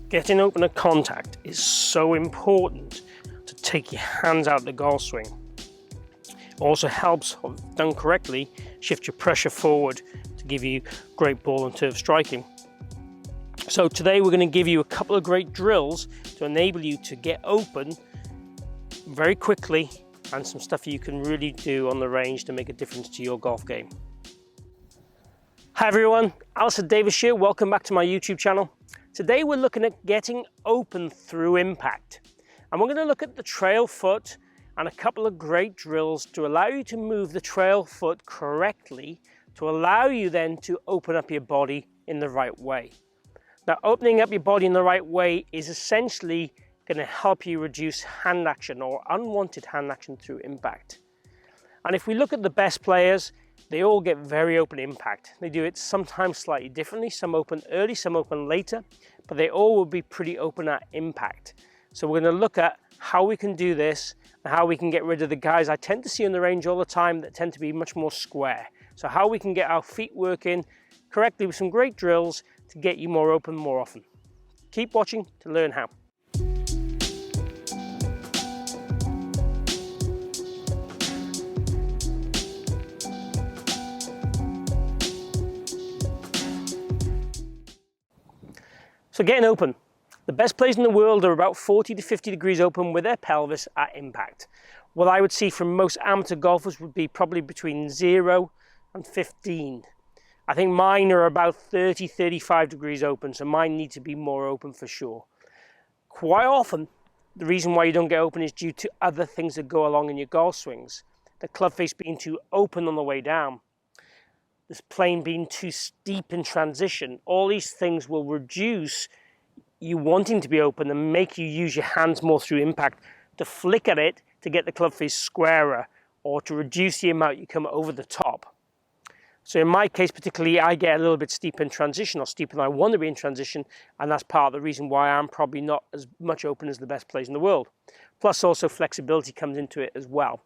Getting open at contact is so important to take your hands out of the golf swing. It also helps, done correctly, shift your pressure forward to give you great ball and turf striking. So today we're going to give you a couple of great drills to enable you to get open very quickly, and some stuff you can really do on the range to make a difference to your golf game. Hi everyone, Alistair Davies here. Welcome back to my YouTube channel. Today we're looking at getting open through impact. And we're going to look at the trail foot and a couple of great drills to allow you to move the trail foot correctly to allow you then to open up your body in the right way. Now, opening up your body in the right way is essentially going to help you reduce hand action or unwanted hand action through impact. And if we look at the best players, they all get very open impact. They do it sometimes slightly differently. Some open early, some open later, but they all will be pretty open at impact. So we're going to look at how we can do this and how we can get rid of the guys I tend to see on the range all the time that tend to be much more square. So how we can get our feet working correctly with some great drills to get you more open more often. Keep watching to learn how. So getting open. The best players in the world are about 40 to 50 degrees open with their pelvis at impact. What I would see from most amateur golfers would be probably between 0 and 15. I think mine are about 30, 35 degrees open, so mine need to be more open for sure. Quite often, the reason why you don't get open is due to other things that go along in your golf swings. The club face being too open on the way down. This plane being too steep in transition. All these things will reduce you wanting to be open and make you use your hands more through impact to flick at it to get the club face squarer or to reduce the amount you come over the top. So in my case particularly, I get a little bit steep in transition, or steeper than I want to be in transition, and that's part of the reason why I'm probably not as much open as the best players in the world. Plus also flexibility comes into it as well.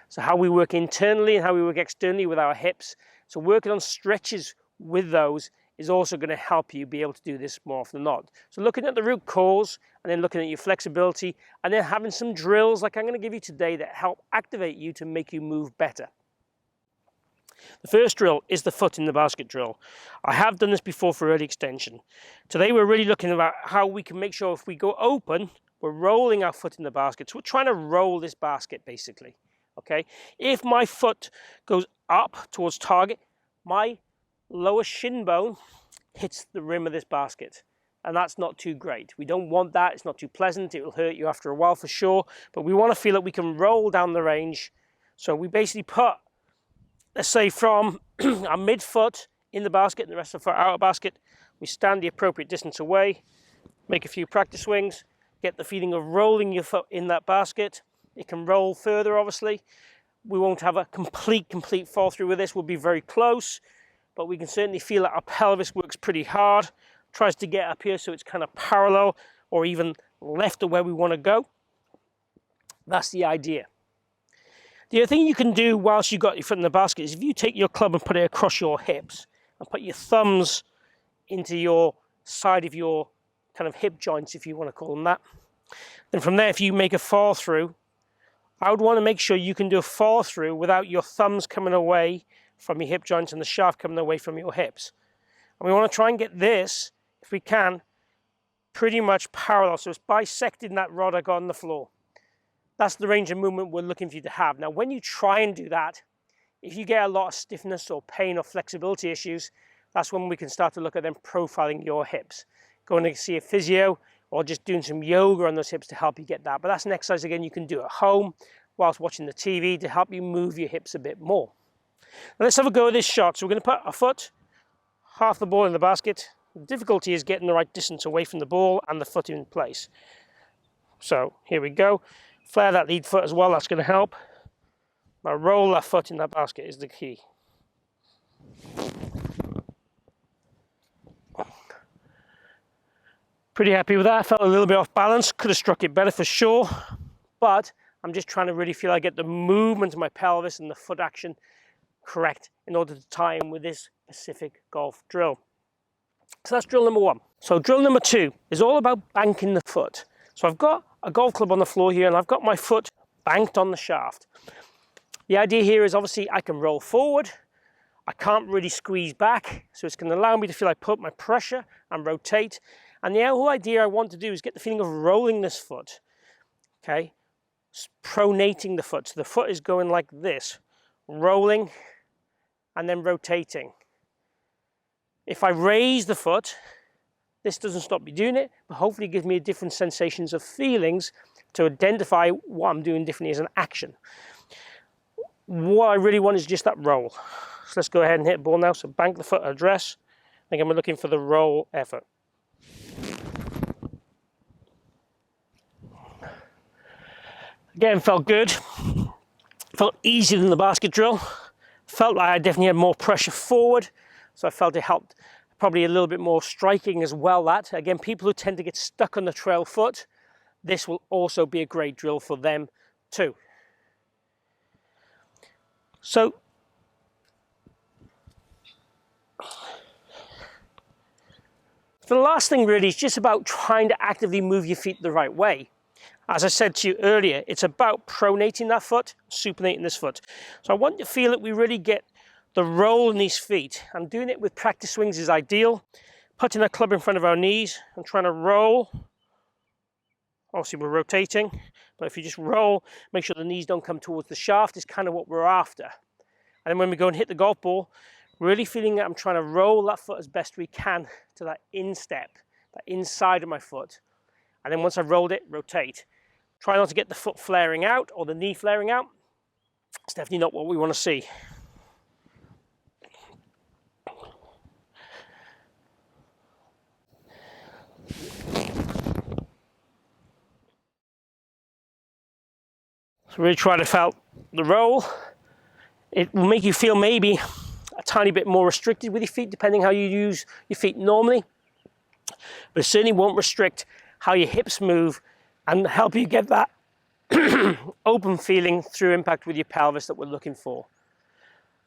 So how we work internally and how we work externally with our hips. So working on stretches with those is also going to help you be able to do this more often than not. So looking at the root cause and then looking at your flexibility and then having some drills like I'm going to give you today that help activate you to make you move better. The first drill is the foot in the basket drill. I have done this before for early extension. Today we're really looking about how we can make sure if we go open, we're rolling our foot in the basket. So we're trying to roll this basket basically. Okay, if my foot goes up towards target, my lower shin bone hits the rim of this basket, and that's not too great. We don't want that. It's not too pleasant. It will hurt you after a while for sure, but we want to feel that we can roll down the range. So we basically put, let's say, from our midfoot in the basket and the rest of the foot out of the basket. We stand the appropriate distance away, make a few practice swings, get the feeling of rolling your foot in that basket. It can roll further, obviously. We won't have a complete fall through with this. We'll be very close, but we can certainly feel that our pelvis works pretty hard, tries to get up here so it's kind of parallel or even left of where we want to go. That's the idea. The other thing you can do whilst you've got your foot in the basket is if you take your club and put it across your hips and put your thumbs into your side of your kind of hip joints, if you want to call them that. Then from there, if you make a fall through, I would want to make sure you can do a fall through without your thumbs coming away from your hip joints and the shaft coming away from your hips. And we want to try and get this, if we can, pretty much parallel. So it's bisecting that rod I got on the floor. That's the range of movement we're looking for you to have. Now, when you try and do that, if you get a lot of stiffness or pain or flexibility issues, that's when we can start to look at them profiling your hips. Going to see a physio, or just doing some yoga on those hips to help you get that. But that's an exercise, again, you can do at home whilst watching the TV to help you move your hips a bit more. Now let's have a go at this shot. So we're going to put our foot, half the ball in the basket. The difficulty is getting the right distance away from the ball and the foot in place. So here we go. Flare that lead foot as well, that's going to help. Now roll that foot in that basket is the key. Pretty happy with that. I felt a little bit off balance. Could have struck it better for sure. But I'm just trying to really feel I get the movement of my pelvis and the foot action correct in order to tie in with this specific golf drill. So that's drill number one. So drill number 2 is all about banking the foot. So I've got a golf club on the floor here and I've got my foot banked on the shaft. The idea here is obviously I can roll forward. I can't really squeeze back, so it's going to allow me to feel I put my pressure and rotate. And the whole idea I want to do is get the feeling of rolling this foot, okay? Pronating the foot. So the foot is going like this, rolling and then rotating. If I raise the foot, this doesn't stop me doing it, but hopefully it gives me different sensations of feelings to identify what I'm doing differently as an action. What I really want is just that roll. So let's go ahead and hit a ball now. So bank the foot address. Again, we're looking for the roll effort. Again, felt good. Felt easier than the basket drill. Felt like I definitely had more pressure forward. So I felt it helped. Probably a little bit more striking as well. That, again, people who tend to get stuck on the trail foot, this will also be a great drill for them too. So the last thing really is just about trying to actively move your feet the right way. As I said to you earlier, it's about pronating that foot, supinating this foot. So I want you to feel that we really get the roll in these feet. And doing it with practice swings is ideal. Putting a club in front of our knees and trying to roll. Obviously we're rotating, but if you just roll, make sure the knees don't come towards the shaft is kind of what we're after. And then when we go and hit the golf ball, really feeling that I'm trying to roll that foot as best we can to that instep, that inside of my foot. And then once I've rolled it, rotate. Try not to get the foot flaring out or the knee flaring out. It's definitely not what we want to see. So really try to feel the roll. It will make you feel maybe a tiny bit more restricted with your feet, depending how you use your feet normally. But it certainly won't restrict how your hips move and help you get that open feeling through impact with your pelvis that we're looking for.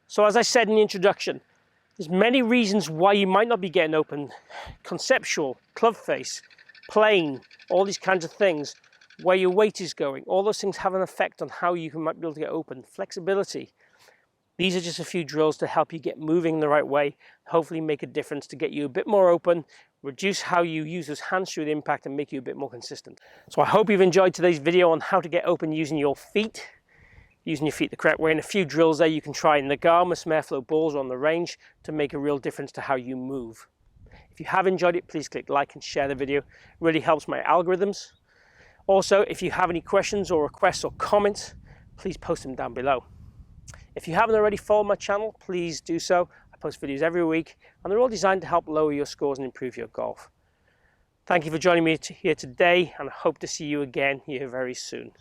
So as I said in the introduction, there's many reasons why you might not be getting open. Conceptual, club face, plane, all these kinds of things. Where your weight is going, all those things have an effect on how you might be able to get open. Flexibility. These are just a few drills to help you get moving the right way, hopefully make a difference to get you a bit more open, reduce how you use those hands through the impact and make you a bit more consistent. So I hope you've enjoyed today's video on how to get open using your feet the correct way, and a few drills there you can try in the garden with some airflow balls or on the range to make a real difference to how you move. If you have enjoyed it, please click like and share the video. It really helps my algorithms. Also, if you have any questions or requests or comments, please post them down below. If you haven't already followed my channel, please do so. I post videos every week, and they're all designed to help lower your scores and improve your golf. Thank you for joining me here today, and I hope to see you again here very soon.